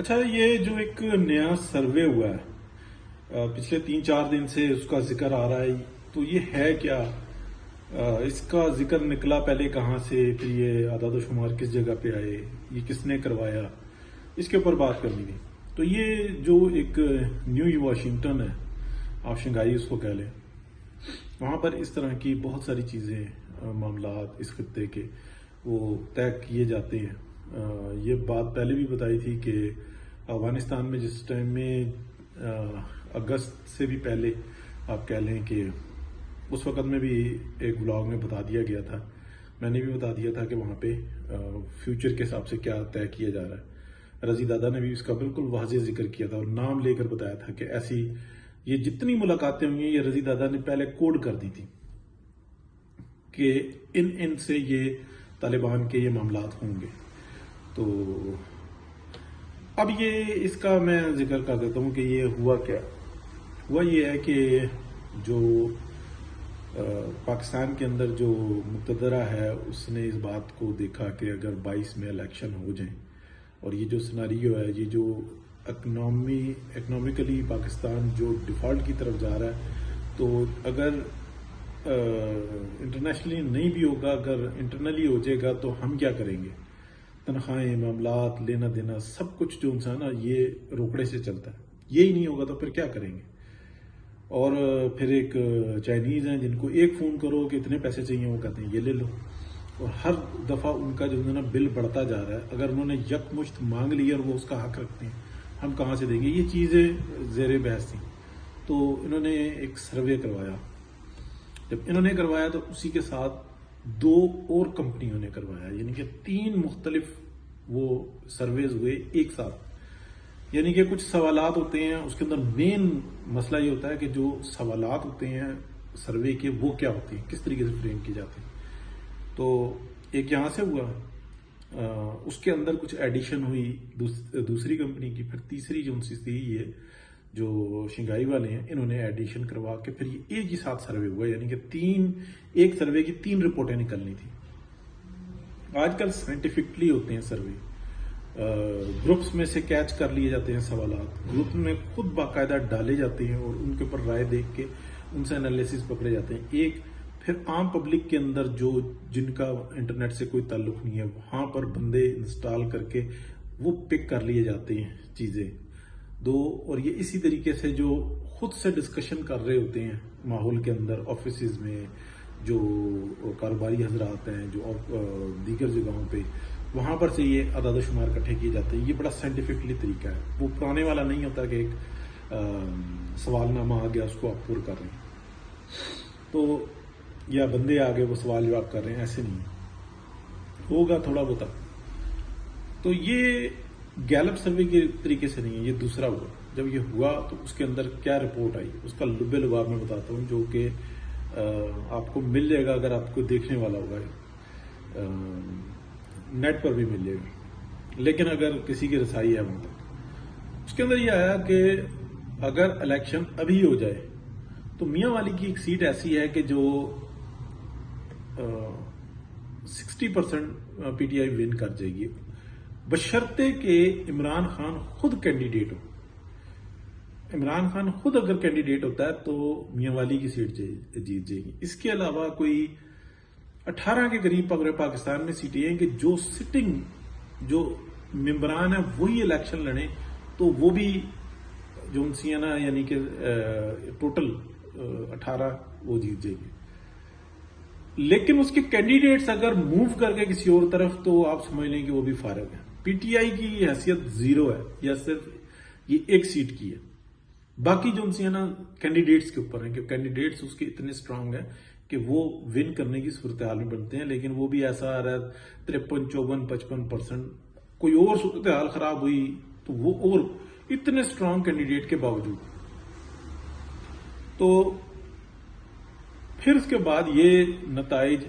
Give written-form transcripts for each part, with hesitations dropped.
اچھا، یہ جو ایک نیا سروے ہوا ہے پچھلے 3-4 دن سے اس کا ذکر آ رہا ہے، تو یہ ہے کیا؟ اس کا ذکر نکلا پہلے کہاں سے، پھر یہ اعداد و شمار کس جگہ پہ آئے، یہ کس نے کروایا، اس کے اوپر بات کرنی تھی۔ تو یہ جو ایک نیو واشنگٹن ہے، آپ شنگھائی اس کو کہہ لیں، وہاں پر اس طرح کی بہت ساری چیزیں، معاملات اس خطے کے وہ طے کیے جاتے ہیں۔ یہ بات پہلے بھی بتائی تھی کہ افغانستان میں جس ٹائم میں اگست سے بھی پہلے آپ کہہ لیں کہ اس وقت میں بھی ایک بلاگ میں بتا دیا گیا تھا، میں نے بھی بتا دیا تھا کہ وہاں پہ فیوچر کے حساب سے کیا طے کیا جا رہا ہے۔ رضی دادا نے بھی اس کا بالکل واضح ذکر کیا تھا اور نام لے کر بتایا تھا کہ ایسی یہ جتنی ملاقاتیں ہوئی ہیں، یہ رضی دادا نے پہلے کوڈ کر دی تھی کہ ان سے یہ طالبان کے یہ معاملات ہوں گے۔ تو اب یہ اس کا میں ذکر کر دیتا ہوں کہ یہ ہوا کیا ہوا۔ یہ ہے کہ جو پاکستان کے اندر جو مقتدرہ ہے اس نے اس بات کو دیکھا کہ اگر 22 میں الیکشن ہو جائیں اور یہ جو سناریو ہے، یہ جو اکنامکلی پاکستان جو ڈیفالٹ کی طرف جا رہا ہے، تو اگر انٹرنیشنلی نہیں بھی ہوگا، اگر انٹرنلی ہو جائے گا تو ہم کیا کریں گے؟ تنخواہیں، معاملات، لینا دینا، سب کچھ جو انسان ہے یہ روکڑے سے چلتا ہے۔ یہی نہیں ہوگا تو پھر کیا کریں گے؟ اور پھر ایک چائنیز ہیں جن کو ایک فون کرو کہ اتنے پیسے چاہیے، وہ کہتے ہیں یہ لے لو، اور ہر دفعہ ان کا جو ہے نا بل بڑھتا جا رہا ہے۔ اگر انہوں نے یکمشت مانگ لی اور وہ اس کا حق رکھتے ہیں، ہم کہاں سے دیں گے؟ یہ چیزیں زیر بحث تھیں۔ تو انہوں نے ایک سروے کروایا۔ جب انہوں نے کروایا تو اسی کے ساتھ 2 اور کمپنیوں نے کروایا، یعنی کہ 3 مختلف وہ سرویز ہوئے ایک ساتھ۔ یعنی کہ کچھ سوالات ہوتے ہیں، اس کے اندر مین مسئلہ یہ ہوتا ہے کہ جو سوالات ہوتے ہیں سروے کے وہ کیا ہوتے ہیں، کس طریقے سے فریم کی جاتے ہیں۔ تو ایک یہاں سے ہوا، اس کے اندر کچھ ایڈیشن ہوئی دوسری کمپنی کی، پھر تیسری جو چیز تھی، یہ جو شنگھائی والے ہیں انہوں نے ایڈیشن کروا کے پھر یہ ایک ہی ساتھ سروے ہوا، یعنی کہ ایک سروے کی 3 رپورٹیں نکلنی تھی۔ آج کل سائنٹیفکلی ہوتے ہیں سروے، گروپس میں سے کیچ کر لیے جاتے ہیں سوالات، گروپ میں خود باقاعدہ ڈالے جاتے ہیں اور ان کے اوپر رائے دیکھ کے ان سے انالیسس پکڑے جاتے ہیں۔ ایک پھر عام پبلک کے اندر جن کا انٹرنیٹ سے کوئی تعلق نہیں ہے، وہاں پر بندے انسٹال کر کے وہ پک کر لیے جاتے ہیں چیزیں اور یہ اسی طریقے سے جو خود سے ڈسکشن کر رہے ہوتے ہیں ماحول کے اندر، آفیسز میں جو کاروباری حضرات ہیں، جو دیگر جگہوں پہ، وہاں پر سے یہ اعداد و شمار اکٹھے کیے جاتے ہیں۔ یہ بڑا سائنٹیفکلی طریقہ ہے، وہ پرانے والا نہیں ہوتا کہ ایک سوال نامہ آ گیا اس کو آپ پر کر رہے ہیں، تو یا بندے آگے وہ سوال جواب کر رہے ہیں، ایسے نہیں ہوگا، تھوڑا بہت۔ تو یہ گیلپ سروے کے طریقے سے نہیں ہے، یہ دوسرا ہوا۔ جب یہ ہوا تو اس کے اندر کیا رپورٹ آئی، اس کا لب لباب میں بتاتا ہوں، جو کہ آپ کو مل جائے گا اگر آپ کو دیکھنے والا ہوگا، نیٹ پر بھی مل جائے گا، لیکن اگر کسی کی رسائی ہے وہاں تک۔ اس کے اندر یہ آیا کہ اگر الیکشن ابھی ہو جائے تو میاں والی کی ایک سیٹ ایسی ہے کہ جو 60% پی ٹی آئی ون کر جائے گی، بشرطے کہ عمران خان خود کینڈیڈیٹ ہو۔ عمران خان خود اگر کینڈیڈیٹ ہوتا ہے تو میاں والی کی سیٹ جیت جائے گی۔ اس کے علاوہ کوئی 18 کے قریب پاکستان میں سیٹیں ہیں کہ جو سٹنگ جو ممبران ہیں وہی الیکشن لڑیں تو وہ بھی جو ان سی نا، یعنی کہ ٹوٹل 18 وہ جیت جائے گی۔ لیکن اس کے کینڈیڈیٹس اگر موو کر کے کسی اور طرف تو آپ سمجھ لیں کہ وہ بھی فارغ ہیں۔ پی ٹی آئی کی حیثیت 0 ہے، یا صرف یہ ایک سیٹ کی ہے۔ باقی جو ان سے نا کینڈیڈیٹس کے اوپر ہیں کہ کینڈیڈیٹس اس کے اتنے اسٹرانگ ہیں کہ وہ ون کرنے کی صورتحال میں بنتے ہیں، لیکن وہ بھی ایسا آ رہا ہے 53، 54، 55%۔ کوئی اور صورتحال خراب ہوئی تو وہ اور اتنے اسٹرانگ کینڈیڈیٹ کے باوجود۔ تو پھر اس کے بعد یہ نتائج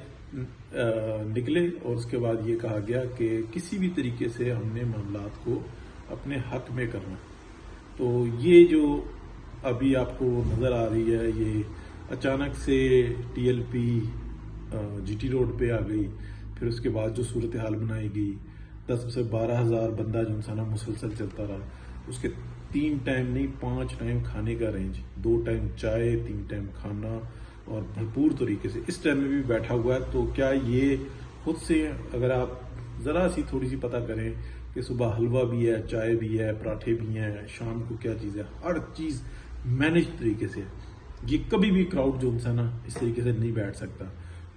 نکلے اور اس کے بعد یہ کہا گیا کہ کسی بھی طریقے سے ہم نے معاملات کو اپنے حق میں کرنا۔ تو یہ جو ابھی آپ کو نظر آ رہی ہے، یہ اچانک سے T L P G T road پہ آ گئی، پھر اس کے بعد جو صورتحال بنائی گئی، 10 سے 12,000 بندہ جو انسان مسلسل چلتا رہا، اس کے 3 ٹائم نہیں 5 ٹائم کھانے کا رینج، 2 ٹائم چائے 3 ٹائم کھانا اور بھرپور طریقے سے اس ٹائم میں بھی بیٹھا ہوا ہے. تو کیا یہ خود سے اگر آپ ذرا سی تھوڑی سی پتہ کریں کہ صبح حلوہ بھی ہے، چائے بھی ہے، پراٹھے بھی ہیں، شام کو کیا چیز ہے، ہر چیز مینج طریقے سے. یہ کبھی بھی کراؤڈ جو انسان اس طریقے سے نہیں بیٹھ سکتا.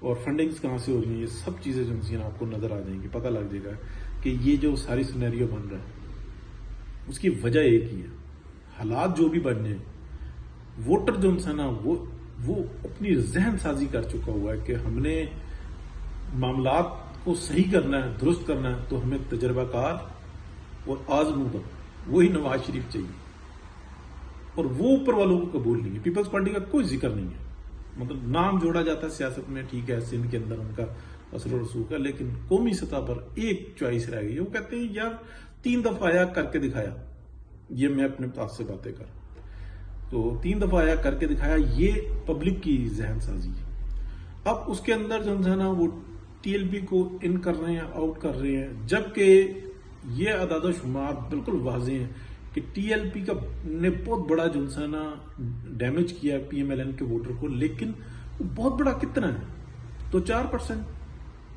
اور فنڈنگز کہاں سے ہو رہی ہیں، یہ سب چیزیں جو انسان آپ کو نظر آ جائیں گی، پتہ لگ جائے گا کہ یہ جو ساری سینیریو بن رہا ہے اس کی وجہ ایک ہی ہے. حالات جو بھی بن جائیں، ووٹر جو انسان وہ اپنی ذہن سازی کر چکا ہوا ہے کہ ہم نے معاملات کو صحیح کرنا ہے، درست کرنا ہے، تو ہمیں تجربہ کار اور آزمودہ وہی نواز شریف چاہیے. اور وہ اوپر والوں کو قبول نہیں ہے. پیپلز پارٹی کا کوئی ذکر نہیں ہے. مطلب نام جوڑا جاتا ہے سیاست میں، ٹھیک ہے، سندھ کے اندر ان کا اثر و رسوخ ہے، لیکن قومی سطح پر ایک چوائس رہ گئی ہے. وہ کہتے ہیں یار 3 دفعہ آیا کر کے دکھایا. یہ میں اپنے پاس سے باتیں کر، تو 3 دفعہ آیا کر کے دکھایا، یہ پبلک کی ذہن سازی ہے. اب اس کے اندر جو ہے نا وہ ٹی ایل پی کو ان کر رہے ہیں، آؤٹ کر رہے ہیں، جبکہ یہ اعداد و شمار بالکل واضح ہیں کہ ٹی ایل پی کا نے بہت بڑا جو ہے نا ڈیمیج کیا پی ایم ایل این کے ووٹر کو. لیکن وہ بہت بڑا کتنا ہے؟ تو 4%،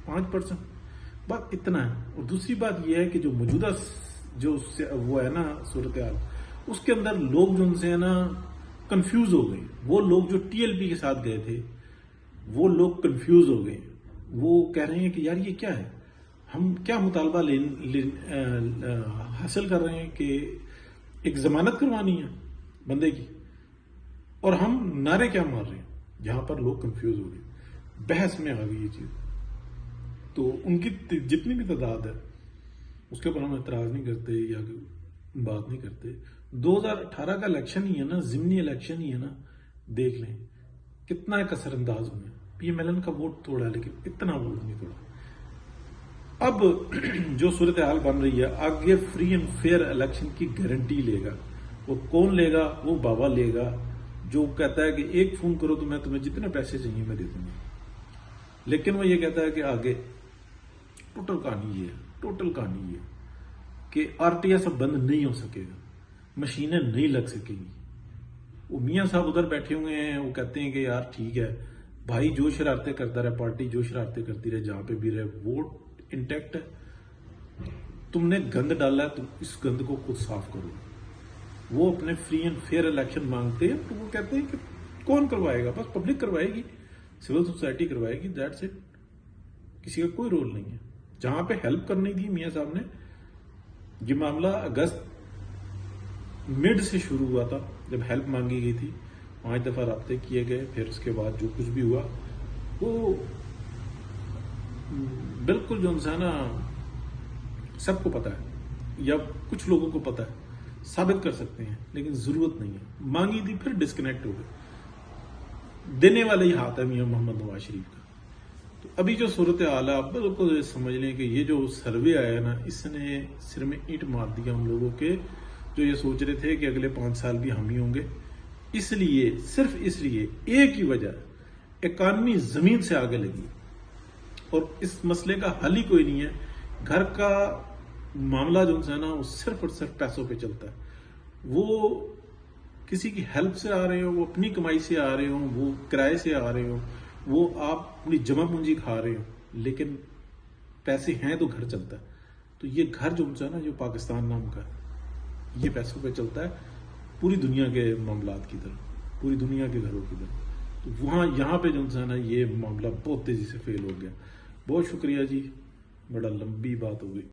5%، بات اتنا ہے. اور دوسری بات یہ ہے کہ جو موجودہ جو وہ ہے نا صورتحال، اس کے اندر لوگ جو ان سے ہے نا کنفیوز ہو گئے. وہ لوگ جو ٹی ایل پی کے ساتھ گئے تھے وہ لوگ کنفیوز ہو گئے. وہ کہہ رہے ہیں کہ یار یہ کیا ہے، ہم کیا مطالبہ حاصل کر رہے ہیں کہ ایک ضمانت کروانی ہے بندے کی، اور ہم نعرے کیا مار رہے ہیں. یہاں پر لوگ کنفیوز ہو گئے، بحث میں آ گئی یہ چیز. تو ان کی جتنی بھی تعداد ہے اس کے اوپر ہم اعتراض نہیں کرتے یا بات نہیں کرتے. 2018 کا الیکشن ہی ہے نا، ضمنی الیکشن ہی ہے نا. دیکھ لیں کتنا ایک اثر انداز ہوئے. پی ایم ایل این کا ووٹ توڑا لیکن اتنا ووٹ نہیں توڑا. اب جو صورتحال بن رہی ہے، آگے فری اینڈ فیئر الیکشن کی گارنٹی لے گا. وہ کون لے گا؟ وہ بابا لے گا جو کہتا ہے کہ ایک فون کرو تو میں تمہیں جتنے پیسے چاہیے میں دے دوں گا. لیکن وہ یہ کہتا ہے کہ آگے ٹوٹل کہانی یہ ہے کہ آر ٹی ایس اب بند نہیں ہو سکے گا، مشینیں نہیں لگ سکیں گی. وہ میاں صاحب ادھر بیٹھے ہوئے ہیں، وہ کہتے ہیں کہ یار ٹھیک ہے بھائی، جو شرارتیں کرتا رہے پارٹی، جو شرارتیں کرتی رہے جہاں پہ بھی رہے، ووٹ انٹیکٹ ہے. تم نے گند ڈالا ہے، تم اس گند کو خود صاف کرو. وہ اپنے فری اینڈ فیئر الیکشن مانگتے ہیں، تو وہ کہتے ہیں کہ کون کروائے گا؟ بس پبلک کروائے گی، سول سوسائٹی کروائے گی، دیٹس اٹ. کسی کا کوئی رول نہیں ہے. جہاں پہ ہیلپ کرنی تھی میاں صاحب نے، یہ معاملہ اگست مڈ سے شروع ہوا تھا جب ہیلپ مانگی گئی تھی. 5 دفعہ رابطے کیے گئے، پھر اس کے بعد جو کچھ بھی ہوا وہ بالکل جو انسان سب کو پتا ہے یا کچھ لوگوں کو پتا ہے، ثابت کر سکتے ہیں، لیکن ضرورت نہیں ہے. مانگی تھی پھر ڈسکنیکٹ ہو گئے. دینے والے ہی ہاتھ ہے میاں محمد نواز شریف کا. تو ابھی جو صورتحال ہے آپ بالکل سمجھ لیں کہ یہ جو سروے آیا نا، اس نے سر میں اینٹ مار دیا ان لوگوں کے جو یہ سوچ رہے تھے کہ اگلے 5 سال بھی ہم ہی ہوں گے. اس لیے، صرف اس لیے، ایک ہی وجہ، اکانومی زمین سے آگے لگی اور اس مسئلے کا حل ہی کوئی نہیں ہے. گھر کا معاملہ جو ہے نا وہ صرف اور صرف پیسوں پہ چلتا ہے. وہ کسی کی ہیلپ سے آ رہے ہوں، وہ اپنی کمائی سے آ رہے ہوں، وہ کرائے سے آ رہے ہوں، وہ آپ اپنی جمع پونجی کھا رہے ہوں، لیکن پیسے ہیں تو گھر چلتا ہے. تو یہ گھر جو ہے نا جو پاکستان نام کا ہے، یہ پیسوں پہ چلتا ہے پوری دنیا کے معاملات کی طرح، پوری دنیا کے گھروں کی طرح. تو وہاں یہاں پہ جو ہے نا یہ معاملہ بہت تیزی سے فیل ہو گیا. بہت شکریہ جی، بڑا لمبی بات ہو گئی.